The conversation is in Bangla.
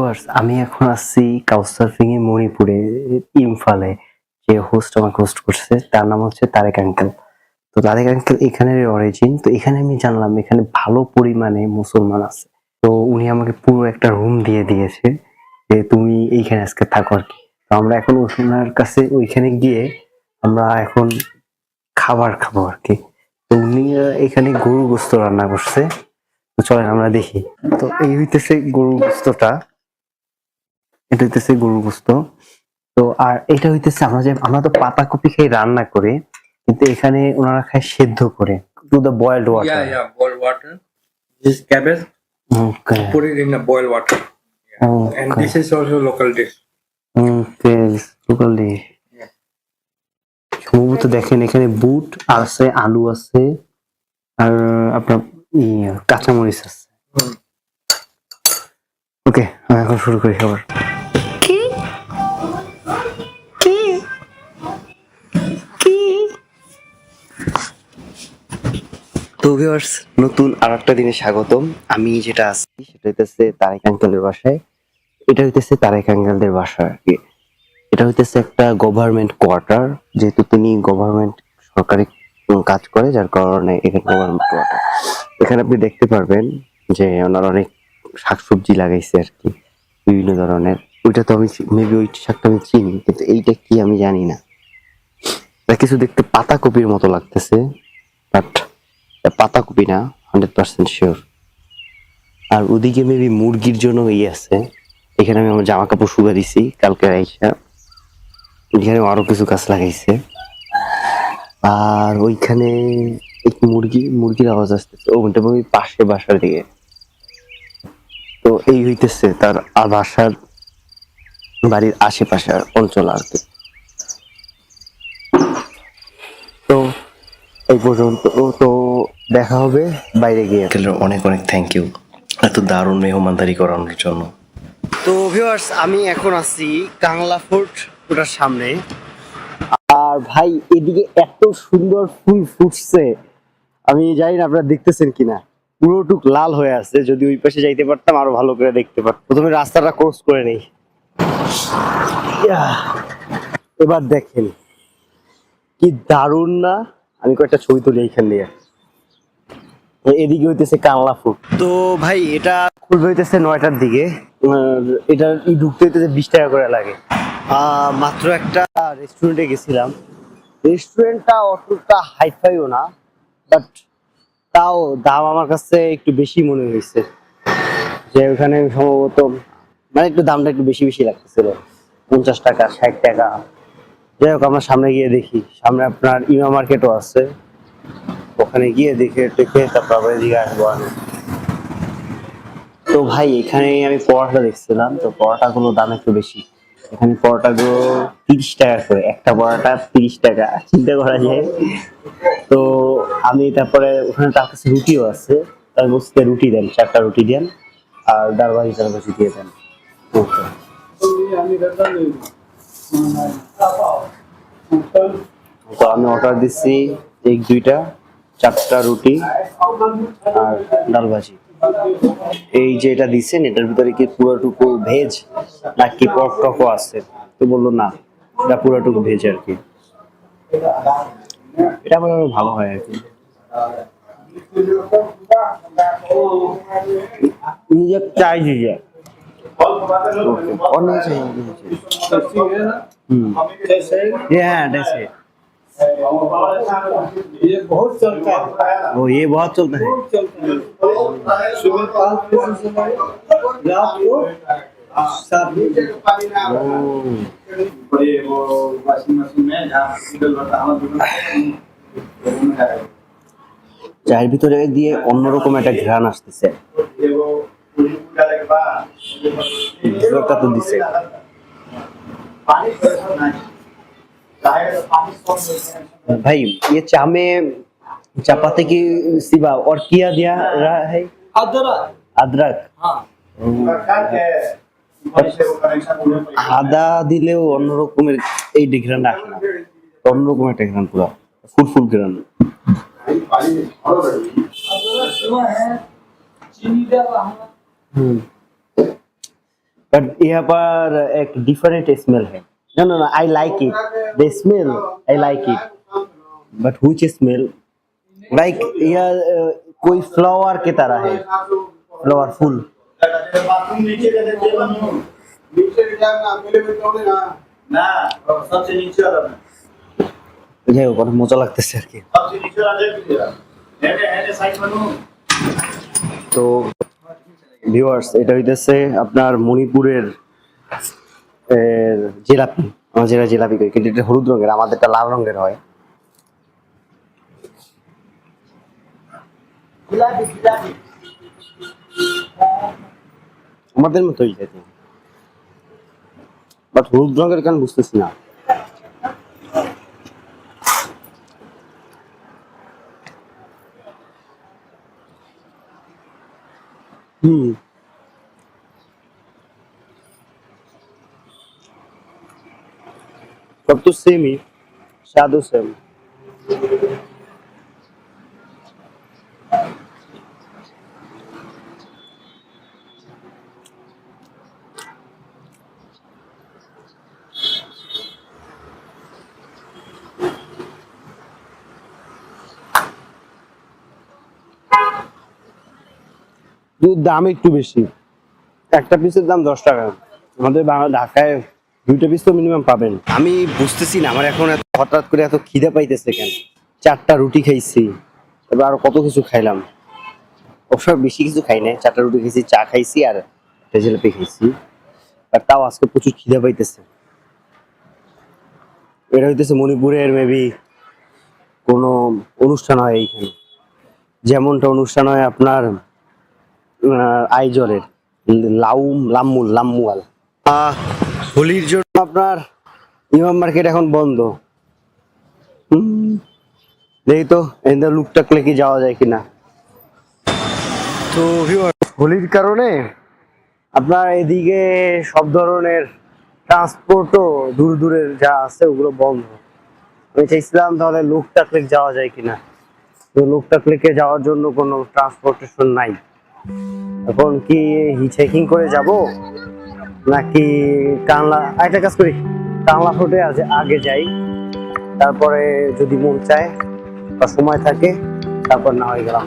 ভিউয়ার্স, আমি এখন আছি কাউসারফিং এ মণিপুরে, ইম্ফলে। যে হোস্ট আমাকে হোস্ট করছে তার নাম হচ্ছে তারেক আঙ্কেল। তো তারেক আঙ্কেল এখানের অরিজিন। তো এখানে আমি জানলাম এখানে ভালো পরিমাণে মুসলমান আছে। তো উনি আমাকে পুরো একটা রুম দিয়ে দিয়েছে যে তুমি এইখানে আজকে থাকো আর কি। তো আমরা এখন ওনার কাছে ওইখানে গিয়ে আমরা এখন খাবার খাবো আর কি। তো উনি এখানে গরু গোস্ত রান্না করছে। তো চলেন আমরা দেখি। তো এই হইতেছে গরু গোস্তটা, এটা হইতেছে গরুর গোস্ত। তো আর এটা হইতেছে আমরা তো পাতাকপি খাই রান্না করে, কিন্তু এখানে ওনারা খায় সেদ্ধ করে, to the boiled Yeah, water. yeah, boiled water. This cabbage, okay put it in the boiled water. And okay this is also local dish. Okay totally. Yeah. সম্ভবত দেখেন এখানে বুট আছে, আলু আছে, আর আপনার কাঁচামরিচ আছে। Hmm. ওকে, এখন শুরু করি খাবার। কি কি কি তো ভিউয়ার্স, নতুন আর একটা দিনে স্বাগতম। আমি যেটা আছি সেটা হইতেছে তারেক আঙ্কেলের বাসায়। এটা হইতেছে তারেক আঙ্কেলদের বাসা আর কি। এটা হইতেছে একটা গভর্নমেন্ট কোয়ার্টার, যেহেতু তিনি গভর্নমেন্ট সরকারি কাজ করে, যার কারণে এখানে গভর্নমেন্ট কোয়ার্টার। এখানে আপনি দেখতে পারবেন যে ওনার অনেক শাকসবজি লাগাইছে আর কি, বিভিন্ন ধরনের। ওইটা তো আমি মেবি ওই শাকটা আমি চিনি, কিন্তু এইটা কি আমি জানি না। এটা কিছু দেখতে পাতাকপির মতো লাগতেছে, বাট পাতাকপি না, 100% শিওর। আর ওদিকে মেবি মুরগির জন্য আছে। এখানে আমি আমার জামা কাপড় শুকা দিছি কালকে আইসা। এখানে আরো কিছু গাছ লাগাইছে। আর ওইখানে এক মুরগির আওয়াজ আসতেছে, ওইটা ওই পাশে বাসার দিকে। তো এই হইতেছে তার বাসার বাড়ির আশেপাশের অঞ্চল আর কি। তো এই পর্যন্ত। তো দেখা হবে বাইরে গিয়ে। অনেক অনেক থ্যাংক ইউ এত দারুণ মেহমানদারি করানোর জন্য। তো ভিউয়ার্স, আমি এখন আছি কাংলা ফোর্ট, ওটার সামনে। আর ভাই, এদিকে এত সুন্দর ফুল ফুটছে, আমি জানি না আপনারা দেখতেছেন কিনা। পুরোটুক লাল হয়ে আছে। যদি ওই পাশে যাইতে পারতাম আরো ভালো করে দেখতে পারতাম। প্রথমে রাস্তাটা ক্রস করে নেই। এবার দেখেন কি দারুণ না। আমি কয়েকটা ছবি তুলি এইখান দিয়ে। এদিকে হইতেছে কাংলা ফুট। তো ভাই, এটা খুলবে হইতেছে 9টার দিকে। এটা ঢুকতে হইতেছে 20 টাকা করে লাগে। মাত্র একটা রেস্টুরেন্টে গেছিলাম। রেস্টুরেন্টটা অতটা হাইফাইও না, বাট তাও দাম আমার কাছে একটু বেশি মনে হয়েছে। যে ওখানে সম্ভবত মানে একটু দামটা একটু বেশি বেশি লাগতেছিল, 50 টাকা 60 টাকা। যাই হোক, আমরা সামনে গিয়ে দেখি। সামনে আপনার ইমা মার্কেটও আছে, ওখানে গিয়ে দেখে টেখে তারপর আবার এদিকে আসবো আমি। তো ভাই, এখানে আমি পরোটা দেখছিলাম। তো পরোটাগুলো দাম একটু বেশি। এখানে পরোটাগুলো 30 টাকা করে, একটা পরোটা 30 টাকা, চিন্তা করা যায়। তো আমি তারপরে ওখানে তার কাছে রুটিও আছে। তার বলছি রুটি দেন, 4টা রুটি দেন, আর ডাল ভাজি দিয়ে দেন। ওকে। তো আমি অর্ডার দিচ্ছি এক 2টা, 4টা রুটি আর ডাল ভাজি। এই যে এটা দিচ্ছেন, এটার ভিতরে কি পুরোটুকু ভেজ নাকি পর্ক টকও আছে? তো বললো না, এটা পুরোটুকু ভেজ আর কি। এটা আমার ভালো হয় আর কি। নিজে চাই দিছে। और नहीं चाहिए मुझे। ये है ऐसे। ये बहुत चलता है। वो ये बहुत चलता है। बहुत चलता है। सुबह 5 बजे से रात को 7 बजे। ओ, वो वॉशिंग मशीन में जहाँ सिंगल बटा চায়ের ভিতরে দিয়ে অন্যরকম একটা ঘ্রাণ আসতেছে। ঝোলটা তো দিছে। भाई, ये चाय में चापाती की सिवा और क्या दिया रहा है? अदरक। अदरक। हाँ। আদা দিলেও অন্যরকমের এই ঘ্রাণ আসে না, অন্যরকম একটা ঘ্রাণ, পুরো ফুল ঘ্রাণ। अदरक है, चीनी डाला है। बट यहाँ पर एक डिफरेंट स्मेल है. No, no, no. I like it. The smell, I like it. But which smell? Like यह कोई फ्लावर की तरह है. फ्लावर फूल. बाथरूम नीचे का देखिए बनू नीचे क्या ना मेरे में तो ना ना सबसे नीचे वाला যাই হোক অনেক মজা লাগতেছে আর কি. सबसे नीचे वाला देख लीजिए है साइड बनू তো ভিউয়ার্স এটা হইতেছে আপনার মণিপুরের জিলাপি. আমরা যেটা জিলাপি করি কিন্তু এটা হলুদ রঙের, আমাদেরটা লাল রঙের হয়. जिलापी जिलापी আমাদের মতোই খেতে, বাট হলুদ রঙের কেন বুঝতেছি না. হুম, সব তো সেমই, স্বাদও সেম. দাম একটু বেশি, একটা পিসের দাম 10 টাকা. আমাদের ঢাকায় 2টা পিস তো মিনিমাম পাবেন. আমি বুঝতেছি না আমার এখন হঠাৎ করে এত খিদে পাইতেছে কেন. 4টা রুটি খাইছি, তারপর আরো কত কিছু খাইলাম. অবশ্য বেশি কিছু খাই নাই, 4টা রুটি খাইছি, চা খাইছি আর একটা জিলাপি খাইছি. আর তাও আজকে প্রচুর খিদে পাইতেছে. এটা হইতেছে মণিপুরের মেবি কোনো অনুষ্ঠান হয় এইখানে, যেমনটা অনুষ্ঠান হয় আপনার আইজলের লাম্মুয়াল. হোলির জন্য আপনার ইমাম মার্কেট এখন বন্ধ. দেখি তো এখানে লুকটাকলে কি যাওয়া যায় কিনা. তো হোলির কারণে আপনার এদিকে সব ধরনের ট্রান্সপোর্টও দূর দূরের যা আছে ওগুলো বন্ধ. আমি চাইছিলাম তাহলে লোকটাক লেক যাওয়া যায় কিনা, তো লোকটাক লেকে যাওয়ার জন্য কোনো ট্রান্সপোর্টেশন নাই. এখন কি হিচেকিং করে যাব নাকি কানলা, একটা কাজ করি কানলা ফোর্টে আগে যাই, তারপরে যদি মন চায় বা সময় থাকে তারপর না হয়ে গেলাম.